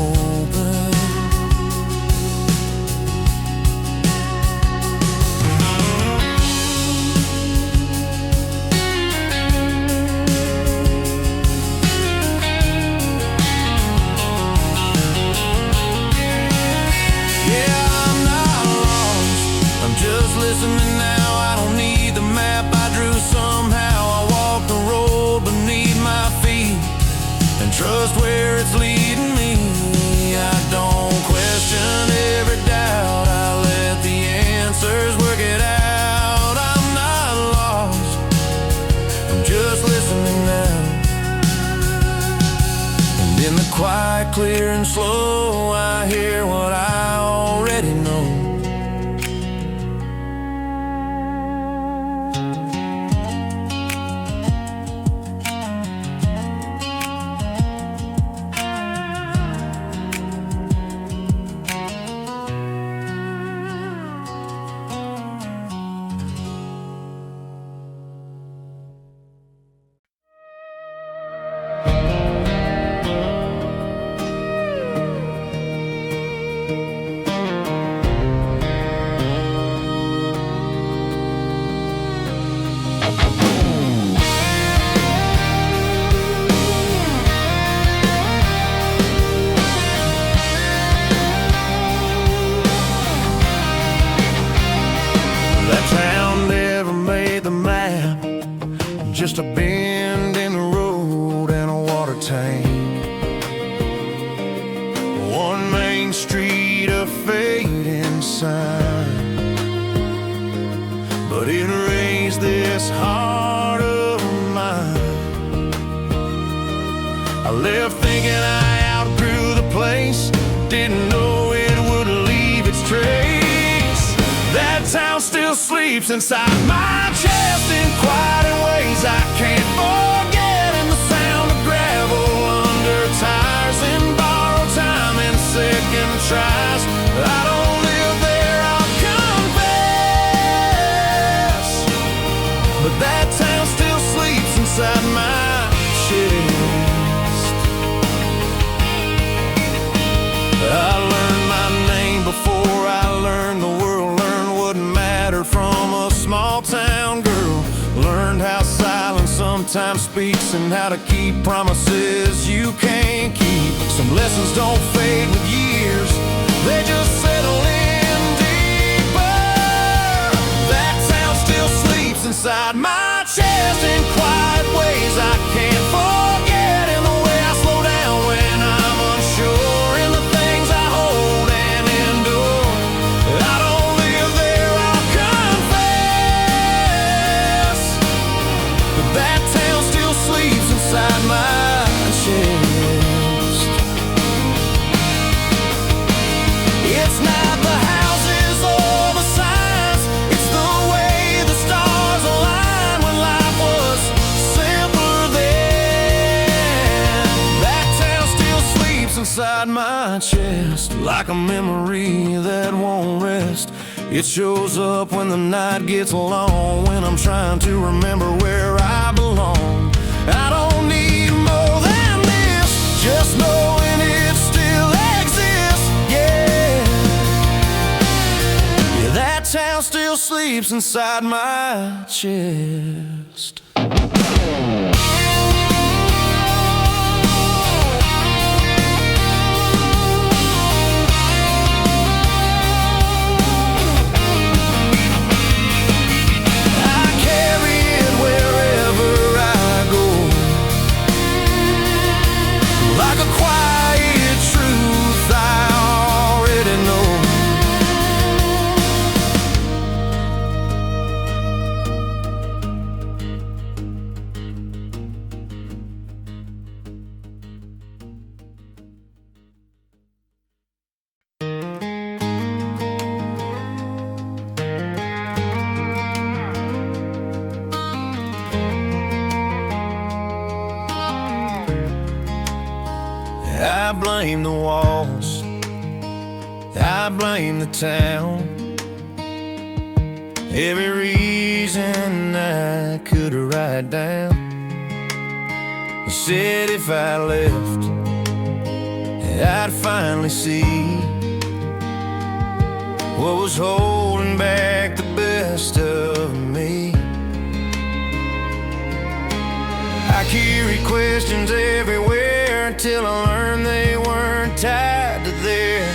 Yeah, I'm not lost, I'm just listening now. I don't need the map I drew somehow. I walk the road beneath my feet and trust where it's leading me. I don't question every doubt, I let the answers work it out. I'm not lost, I'm just listening now. And in the quiet, clear and slow, I hear what I already know. That town never made the map, just a bend in the road and a water tank. One main street, a fading sign, but it raised this heart of mine. I left thinking I outgrew the place, didn't know it would leave its trace. That town still sleeps inside my chest in quiet ways I can't forget. And the sound of gravel under tires and borrowed time and second tries. I don't live there, I'll confess, but that town still sleeps inside my chest. I learned my name before I learned the world, learned what mattered from a small town girl, learned how silence sometimes speaks and how to keep promises you can't keep. Some lessons don't fade with years, they just settle in deeper. That town still sleeps inside my chest in quiet ways I can't forget. In the way I slow down when I'm unsure, in the things I hold and endure. I don't live there, I'll confess, but that town still sleeps inside my chest. It's not the houses or the signs, it's the way the stars align when life was simpler then. That town still sleeps inside my chest like a memory that won't rest. It shows up when the night gets long, when I'm trying to remember where I belong. I don't need more than this, just knowing it still exists. Yeah, yeah, that town still sleeps inside my chest. I blame the walls, I blame the town. Every reason I could write down. I said if I left, I'd finally see what was holding back the best of me. I carried questions everywhere until I learned they weren't tied to there.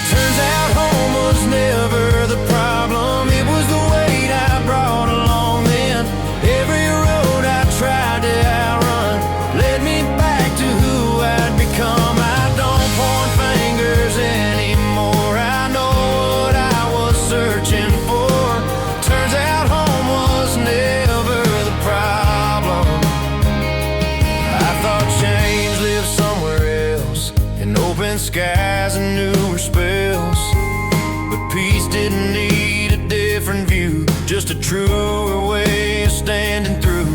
Turns out home was never the problem, it was the weight I brought along then. Every road I tried to outrun led me back to who I'd become. I don't point fingers anymore, I know what I was searching for. Turns out home was never the problem. I thought change lived somewhere else, in open skies and newer spells. But peace didn't need a different view, just a truer way of standing through.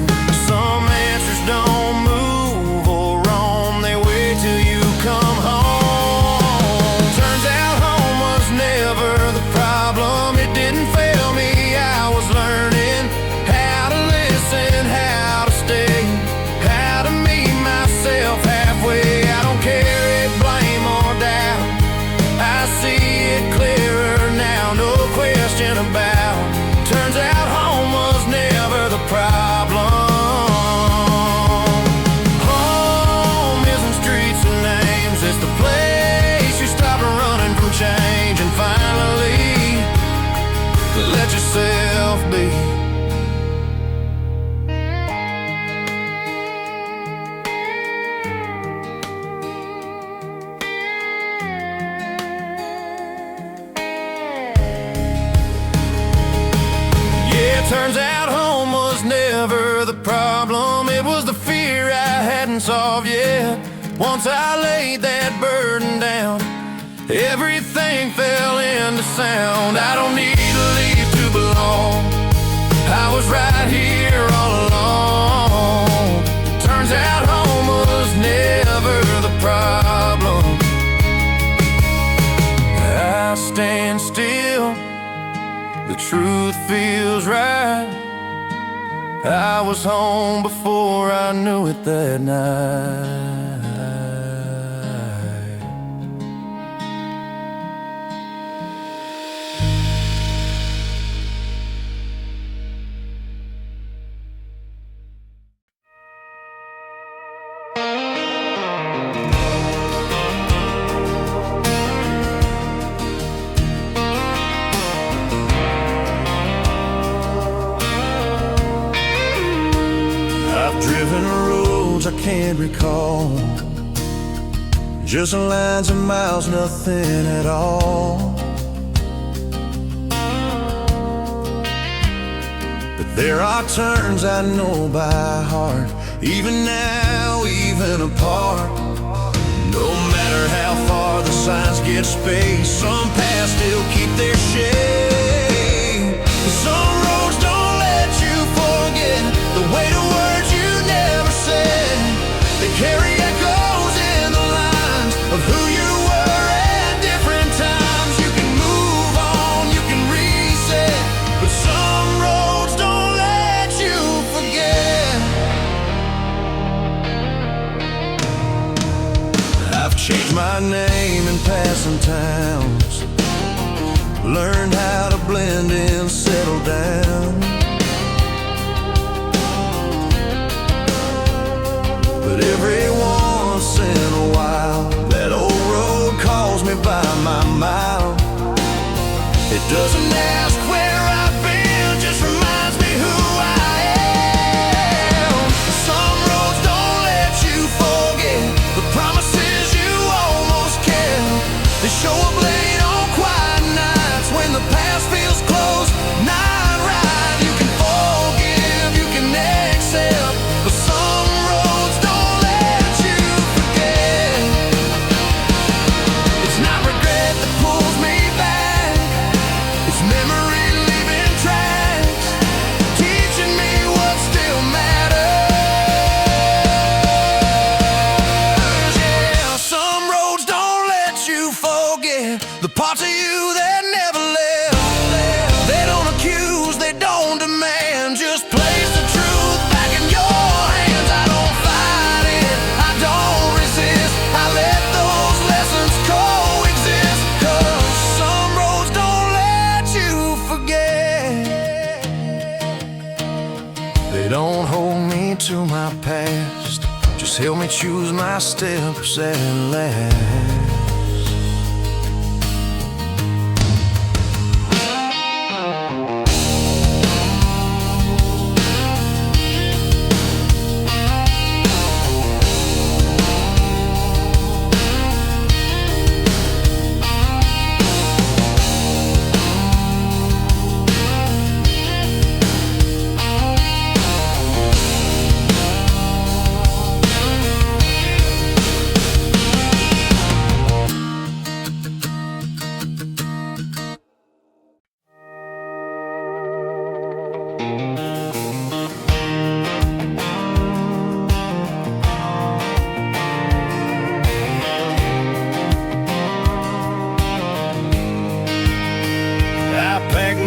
Some answers don't move or roam, they wait till you come home. Turns out home was never the problem, it didn't fail me, I was learning how to listen, how to stay, how to meet myself halfway. I don't carry blame or doubt, I see it clearer now, no question about. Turns out home was never the problem. Home isn't streets and names, it's the place you stop running from change and finally let yourself be. Turns out home was never the problem, it was the fear I hadn't solved yet. Once I laid that burden down, everything fell into sound. I don't need to leave to belong, I was right here all along. Turns out home was never the problem. I stand still, the truth feels right. I was home before I knew it that night. Driven roads I can't recall, just lines of miles, nothing at all. But there are turns I know by heart, even now, even apart. No matter how far the signs get spaced, some paths still keep their shape. Some roads don't let you forget the weight of words you never said. They carry echoes in the lines of who you were at different times. You can move on, you can reset, but some roads don't let you forget. I've changed my name in passing towns, learned how to blend in, settle down. mile. It doesn't ask where I've been, just reminds me who I am. Some roads don't let you forget the promises you almost kept. They show up late on quiet nights when the past feels close, not right. You can forgive, you can accept, but some roads don't let you forget. It's not regret that pulls me back, it's memory leaving tracks, teaching me what still matters. Yeah, some roads don't let you forget the parts of you that never left. They don't accuse, they don't demand, just place the truth back in your hands. I don't fight it, I don't resist, I let those lessons coexist. 'Cause some roads don't let you forget. They don't hold me to my past, just help me choose my steps at last.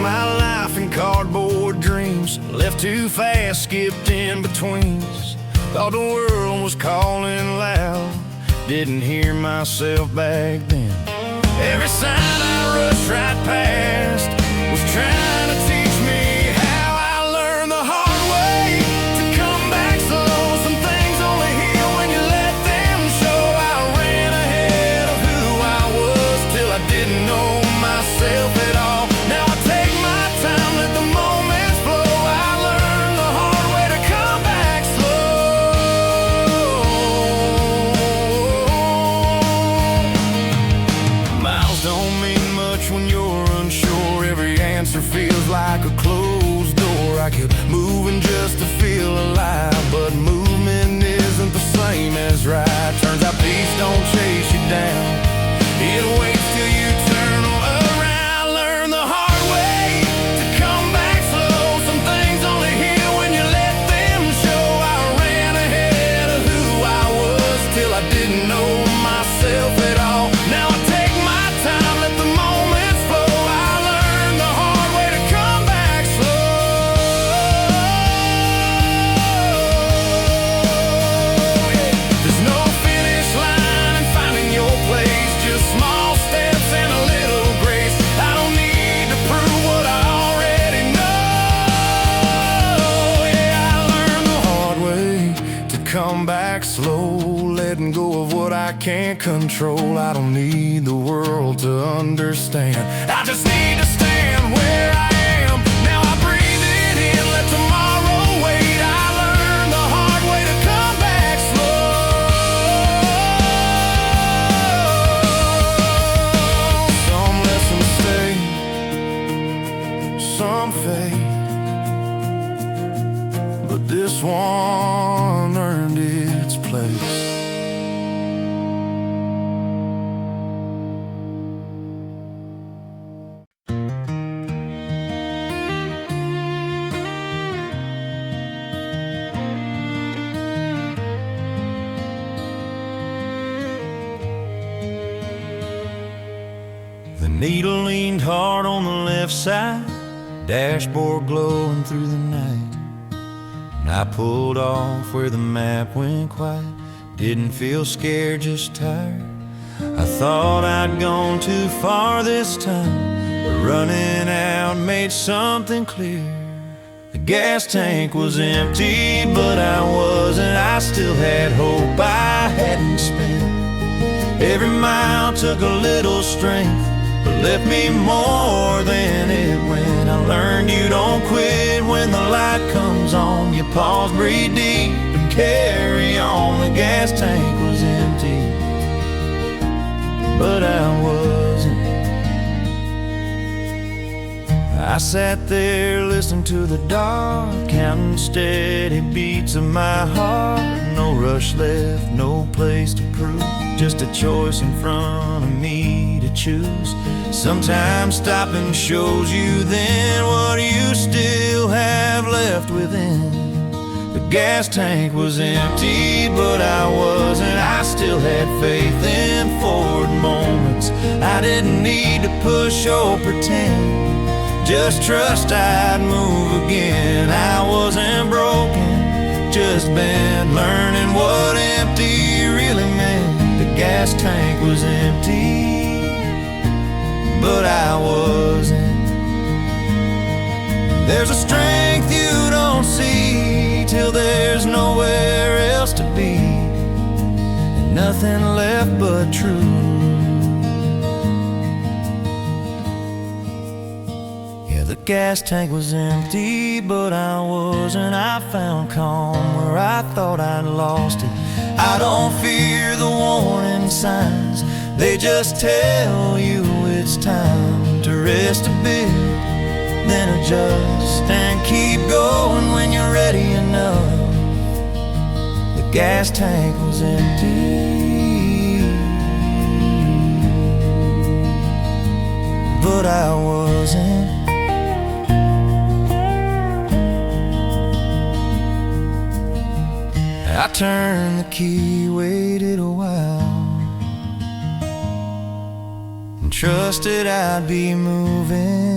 My life in cardboard dreams, left too fast, skipped in betweens. Thought the world was calling loud, didn't hear myself back then. Every sign I rushed right past was trying to teach me how. I learned the hard way to come back slow. Some things only heal when you let them show. I ran ahead of who I was till I didn't know myself at all. Now I take my time, let the moments flow. I learned the hard way to come back slow. Miles don't mean much when you're unsure. Every answer feels like a closed door. I kept moving just to feel alive, but movement isn't the same as right. Turns out peace don't chase you down, it waits till you turn around. Learn the hard way to come back slow. Some things only heal when you let them show. I ran ahead of who I was till I didn't know myself at all. Now I take my time, let the moments flow. I learned the hard way to come back slow. There's no finish line in finding your place, just small steps and a little grace. I don't need to prove what I already know. Yeah, I learned the hard way to come back slow, letting go of what I can't control. I don't need the world to understand, I just need to stand where I am. Now I breathe it in, let tomorrow wait. I learned the hard way to come back slow. Some lessons stay, some fade, but this one earned its place. The needle leaned hard on the left side, dashboard glowing through the night. And I pulled off where the map went quiet. Didn't feel scared, just tired. I thought I'd gone too far this time, but running out made something clear. The gas tank was empty, but I wasn't. I still had hope I hadn't spent. Every mile took a little strength, but left me more than it went. I learned you don't quit when the light comes on. You pause, breathe deep, and carry on. The gas tank was empty, but I wasn't. I sat there listening to the dark, counting steady beats of my heart. No rush left, no place to prove, just a choice in front of me to choose. Sometimes stopping shows you then what you still have left within. The gas tank was empty, but I wasn't. I still had faith in forward moments. I didn't need to push or pretend, just trust I'd move again. I wasn't broken, just bent, learning what empty really meant. The gas tank was empty, but I wasn't. There's a strength you don't see till there's nowhere else to be, and nothing left but truth. The gas tank was empty, but I wasn't. I found calm where I thought I'd lost it. I don't fear the warning signs, they just tell you it's time to rest a bit, then adjust and keep going when you're ready enough. The gas tank was empty, but I wasn't. I turned the key, waited a while, and trusted I'd be moving